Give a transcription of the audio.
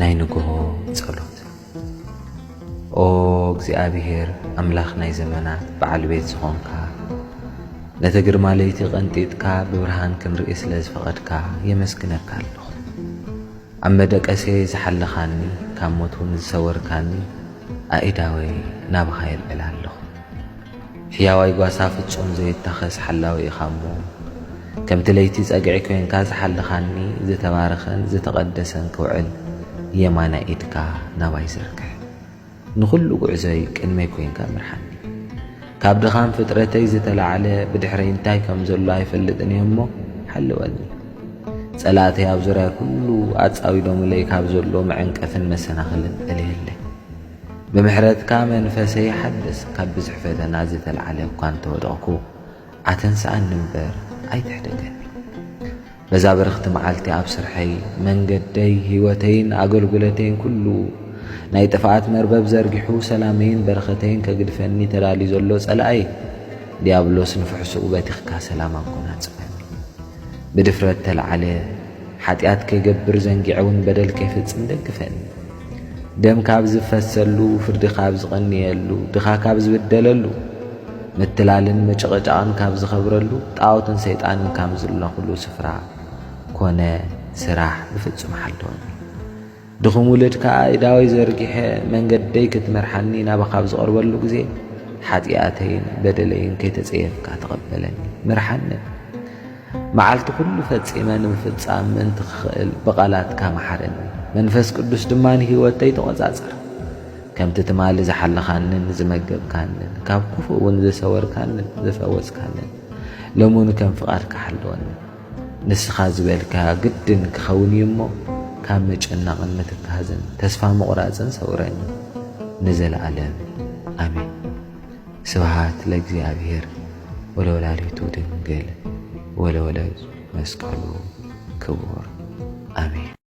ናይ ንግሆ ጸሎት። ኦ እግዚአብሔር ኣምላኽ ናይ ዘመናት በዓል ቤት ዝኾንካ ነቲ ግርማ ለይቲ ቐንጢጥካ ብብርሃን ክንርኢ ስለ ዝፈቐድካ የመስግነካ ኣለኹ። ኣብ መደቀሴ ዝሓለኻኒ ካብ ሞት እውን ዝሰወርካኒ ኣኢዳወይ ናብኻ ይልዕል ኣለኹ። ሕያዋይ ጓሳ ፍጹም ዘይታኸስ ሓላዊ ኢኻ እሞ ከምቲ ለይቲ ጸግዒ ኮይንካ ዝሓለኻኒ ዝተባረኸን ዝተቐደሰን ክውዕል የማናይ ኢድካ ናባይ ዝርክሕ። ንኹሉ ጉዕዘይ ቅድመይ ኮይንካ ምርሓኒ። ካብ ድኻም ፍጥረተይ ዝተላዕለ ብድሕረይ እንታይ ከም ዘሎ ኣይፈልጥን እየ እሞ ሓልወኒ። ጸላእተይ ኣብ ዙርያ ኩሉ ኣጻዊዶምለይ ካብ ዘሎ መዕንቀፍን መሰናኽልን እልየለይ። ብምሕረትካ መንፈሰይ ሓድስ። ካብ ብዙሕ ፈተና ዝተላዕለ እኳ እንተወደቕኩ ኣተንስኣኒ እምበር ኣይትሕደገኒ። በዛ በረኽቲ መዓልቲ ኣብ ስርሐይ መንገደይ ህይወተይን ኣገልግሎተይን ኩሉ ናይ ጥፍኣት መርበብ ዘርጊሑ ሰላመይን በረኸተይን ከግድፈኒ ተዳልዩ ዘሎ ጸላኣይ ዲያብሎስ ንፍሕሱኡ በቲኽካ ሰላም ኣጎናጽፈኒ። ብድፍረት ተለዓለ ሓጢኣት ከይገብር ዘንጊዐውን በደል ከይፍጽም ደግፈኒ። ደም ካብ ዝፈሰሉ ፍርዲ ካብ ዝቐንየሉ ድኻ ካብ ዝብደለሉ ምትላልን መጨቐጫቕን ካብ ዝኸብረሉ ጣዖትን ሰይጣንን ካብ ዝለኹሉ ስፍራ ኮነ ስራሕ ብፍጹም ሓለወኒ። ድኹም ውልድካ ኢዳወይ ዘርጊሐ መንገደይ ክትመርሓኒ ናባኻ ኣብ ዝቐርበሉ ጊዜ ሓጢኣተይን በደለይን ከይተጸየፍካ ተቐበለኒ ምርሓኒ። መዓልቲ ኩሉ ፈጺመ ንምፍጻም ምእንቲ ክኽእል ብቓላትካ መሓረኒ። መንፈስ ቅዱስ ድማ ንህይወተይ ተቖጻጸር። ከምቲ ትማሊ ዝሓለኻንን ዝመገብካንን ካብ ክፉእ እውን ዝሰወርካንን ዝፈወስካንን ሎሙን ከም ፍቓድካ ሓለወኒ። ንስኻ ዝበልካ ግድን ክኸውን እዩ እሞ ካብ መጨናቕን ምትካዝን ተስፋ ምቑራጽን ሰውረኒ ንዘለዓለም ኣሜን። ስብሃት ለእግዚአብሔር ወለወላዲቱ ድንግል ወለወለቱ መስቀሉ ክቡር አሜን።